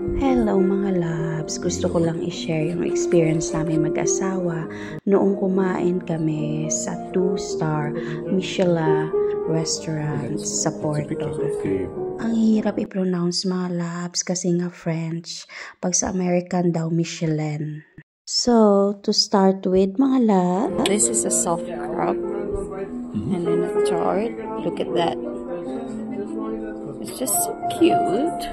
Hello mga loves! Gusto ko lang i-share yung experience namin mag-asawa noong kumain kami sa 2-star Michelin restaurant sa Porto. Ang hirap i-pronounce mga loves kasi nga French. Pag sa American daw Michelin. So, to start with mga loves, this is a soft crab. And then a tart. Look at that. It's just so cute.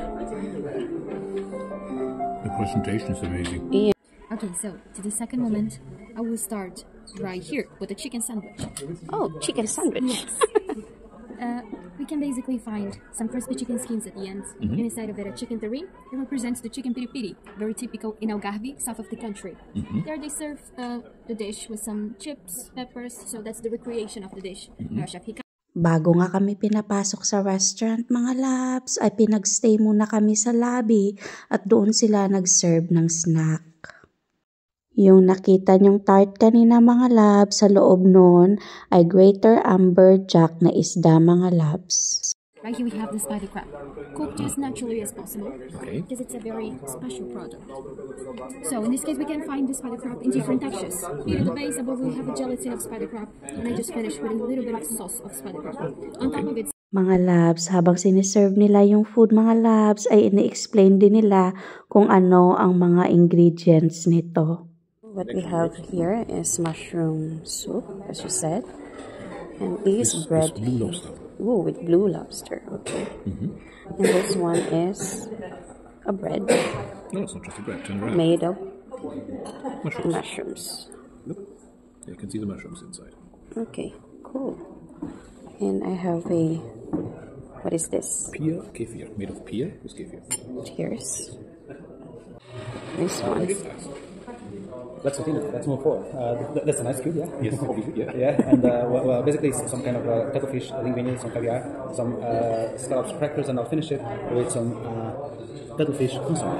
The presentation is amazing. Yeah. Okay, so to the second moment, I will start right here with the chicken sandwich. Oh, chicken sandwich. Yes. We can basically find some crispy chicken skins at the end. And inside of it, a chicken terrine. It represents the chicken piri-piri, very typical in Algarve, south of the country. There they serve the dish with some chips, peppers, so that's the recreation of the dish. Chef Hika. Bago nga kami pinapasok sa restaurant mga loves, ay pinagstay muna kami sa lobby at doon sila nag-serve ng snack. Yung nakita nyong tart kanina mga loves, sa loob noon ay Greater Amberjack na isda mga loves. Right here we have the spider crab, cooked as naturally as possible, because it's a very special product. So in this case we can find the spider crab in different textures. Here at the base above we have a gelatin of spider crab, and I just finished putting a little bit of sauce of spider crab. On top of it, mga loves, habang siniserve nila yung food mga loves, ay ini-explain din nila kung ano ang mga ingredients nito. What we have here is mushroom soup, as you said, and this bread. Blue lobster. Ooh, with blue lobster, okay. And this one is a bread. No, it's not just a bread. Turn around. Made of Mushrooms. Look, you can see the mushrooms inside. Okay, cool. And I have a, what is this? Pear kefir, made of pear with kefir. Cheers. This one. That's more for. That's a nice cube, yeah. Yes, obviously, yeah. Yeah, and well, basically some kind of cuttlefish. I think we need some caviar, some scallops, crackers, and I'll finish it with some cuttlefish consomme.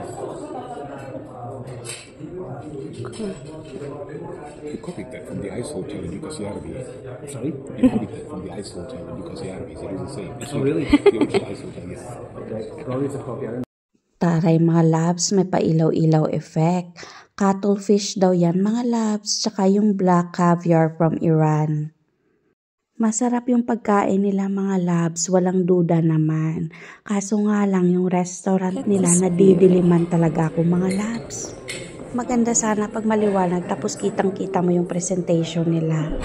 You copied that from the Ice Hotel in Jugoslavia. Sorry? You copied that from the Ice Hotel in Jugoslavia. It is the same. Oh, really? The original Ice Hotel, yes. Okay. Probably it's a caviar. Taray mga loves, may pailaw-ilaw effect. Cuttlefish daw yan mga loves, tsaka yung black caviar from Iran. Masarap yung pagkain nila mga loves, walang duda naman. Kaso nga lang yung restaurant nila nadidiliman talaga ako mga loves. Maganda sana pag maliwanag tapos kitang-kita mo yung presentation nila.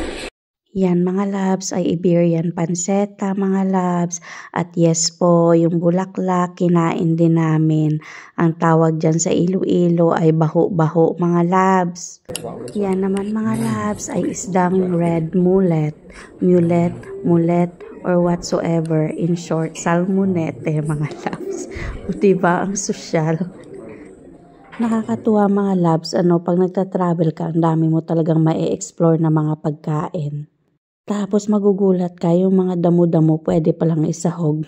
Yan mga loves ay Iberian pancetta mga loves. At yes po, yung bulaklak kinain din namin. Ang tawag dyan sa Iloilo ay baho-baho mga loves. Yan naman mga loves ay isdang red mullet, mulet, or whatsoever. In short, salmonete mga loves. O diba ang sosyal? Nakakatuwa mga loves, pag nagta-travel ka, ang dami mo talagang ma-explore na mga pagkain. Tapos magugulat ka, yung mga damo-damo pwede palang isahog.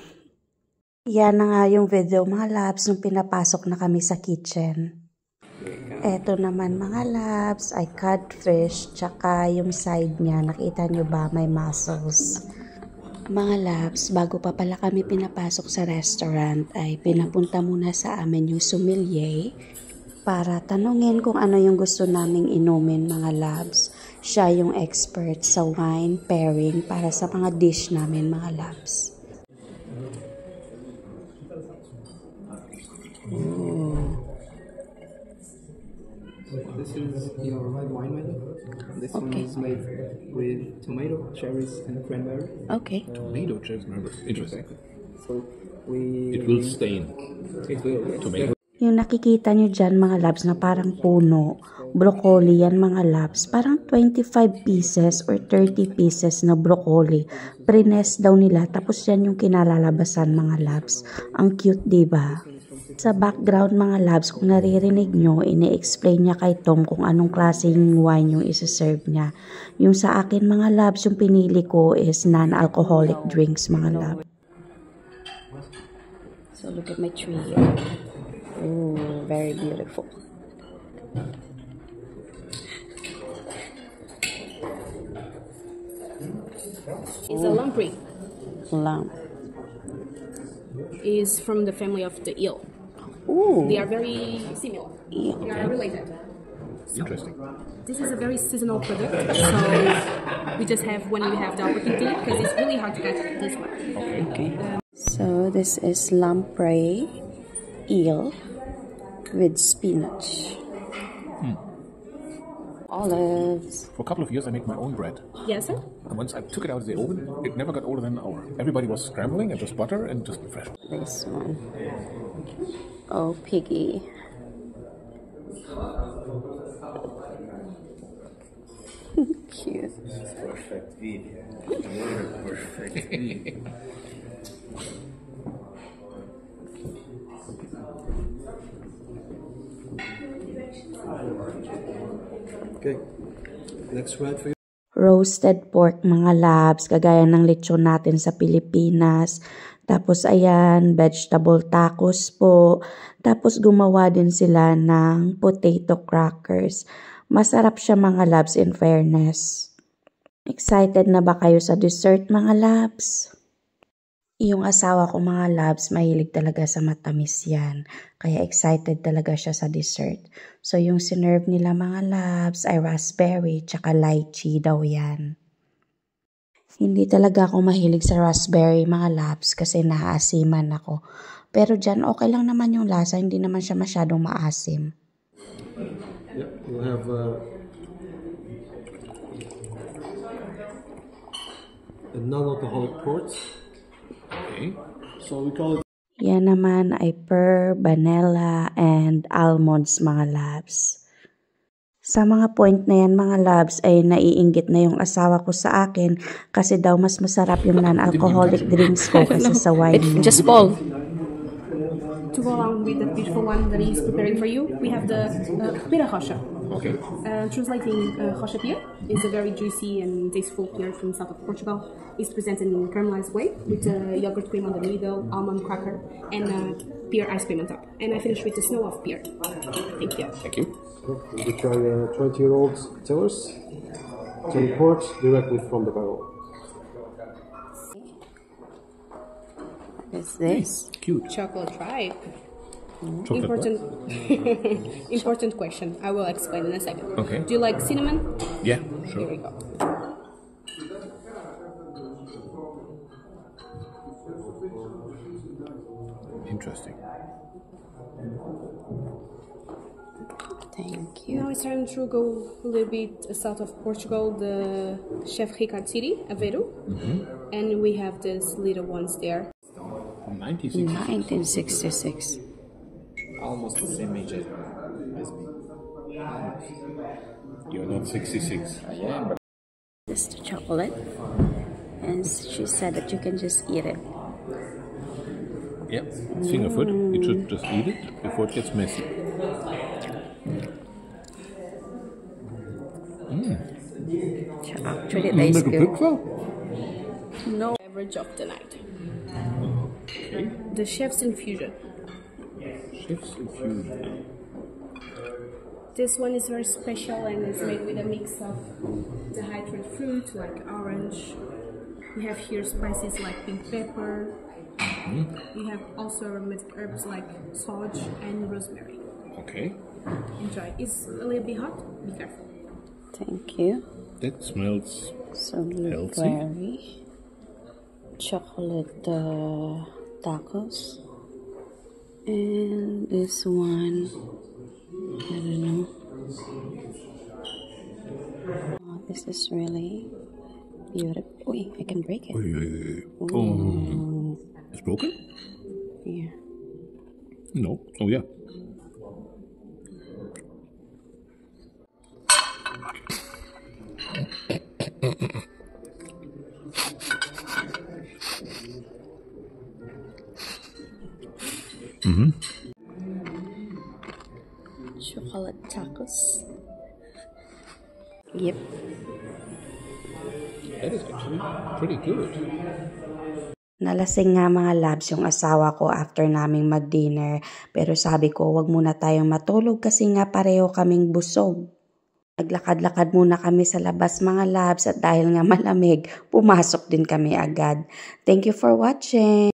Yan na nga yung video mga loves nung pinapasok na kami sa kitchen. Eto naman mga loves ay codfish, tsaka yung side niya, nakita nyo ba may mussels. Mga loves, bago pa pala kami pinapasok sa restaurant ay pinapunta muna sa amin yung sommelier para tanungin kung ano yung gusto naming inumin mga loves. Siya yung expert sa wine pairing para sa mga dish namin mga loves. This is your red wine melon. This one is made with tomato, cherries, and cranberry. Okay. Tomato cherries, interesting. So It will stain. It will, yes. Tomato. Yung nakikita nyo dyan mga loves na parang puno, broccoli yan mga loves, parang 25 pieces or 30 pieces na broccoli. Prines daw nila, tapos yan yung kinalalabasan mga loves. Ang cute diba? Sa background mga loves, kung naririnig nyo, ini-explain niya kay Tom kung anong klaseng wine yung isa-serve niya. Yung sa akin mga loves, yung pinili ko is non-alcoholic drinks mga loves. So look at my tree here. Ooh, very beautiful. It's a lamprey. Lamb. Is from the family of the eel. Ooh. They are very similar. Yeah. They are related. Interesting. This is a very seasonal product, so we just have when we have the opportunity because it's really hard to get this one. Okay. So this is lamprey eel with spinach. Olives. For a couple of years, I make my own bread. Yes, sir. And once I took it out of the oven, it never got older than an hour. Everybody was scrambling and just butter and just fresh. This one. Oh, piggy. Cute. Perfect eat. Perfect eat. Okay. Next word for you. Roasted pork mga labs, kagaya ng lechon natin sa Pilipinas. Tapos ayan, vegetable tacos po. Tapos gumawa din sila ng potato crackers. Masarap siya mga labs in fairness. Excited na ba kayo sa dessert mga labs? Yung asawa ko mga labs, mahilig talaga sa matamis yan. Kaya excited talaga siya sa dessert. So yung sinerve nila mga labs ay raspberry tsaka lychee daw yan. Hindi talaga ako mahilig sa raspberry mga labs kasi naaasiman ako. Pero dyan okay lang naman yung lasa, hindi naman siya masyadong maasim. Yeah, we'll have a non-alcoholic port. Okay. So we call it. Yan naman ay pearl, vanilla, and almonds mga labs. Sa mga point na yan mga labs ay naiinggit na yung asawa ko sa akin kasi daw mas masarap yung non-alcoholic drinks ko kasi sa wine. Just Paul. To go along with the beautiful one that he's preparing for you, we have the pera rocha. Okay. Translating rocha pear is a very juicy and tasteful pear from south of Portugal. It's presented in a caramelized way with yogurt cream on the middle, almond cracker, and pear ice cream on top. And I finish with the snow of pear. Thank you. Thank you. We try 20-year-old tillers to import directly from the barrel. What is this? Cute. Chocolate tribe. Chocolate Important question. I will explain in a second. Okay. Do you like cinnamon? Yeah, Here we sure. go. Interesting. Thank you. Now it's time to go a little bit south of Portugal, the Chef Ricardo City, Aveiro. And we have these little ones there. 1966. Almost the same age as me. You're not 66. I am. This is the chocolate. And she said that you can just eat it. Yeah, it's finger food. You should just eat it before it gets messy. Actually, it tastes good. No. Beverage of the night. Okay. The Chef's Infusion. Chef's infusion. This one is very special and it's made with a mix of dehydrated fruit like orange. We have here spices like pink pepper. We have also aromatic herbs like sage and rosemary. Okay. Enjoy. It's a little bit hot. Be careful. Thank you. That smells So healthy. blueberry, chocolate tacos, and this one, I don't know. Oh, this is really beautiful. Wait, I can break it. Oh, it's broken? Yeah. No. Oh, yeah. Chocolate tacos. Yep. That is actually pretty good. Nalasing nga mga labs yung asawa ko after naming mag-dinner. Pero sabi ko, wag muna tayong matulog kasi nga pareho kaming busog. Naglakad-lakad muna kami sa labas mga labs at dahil nga malamig, pumasok din kami agad. Thank you for watching!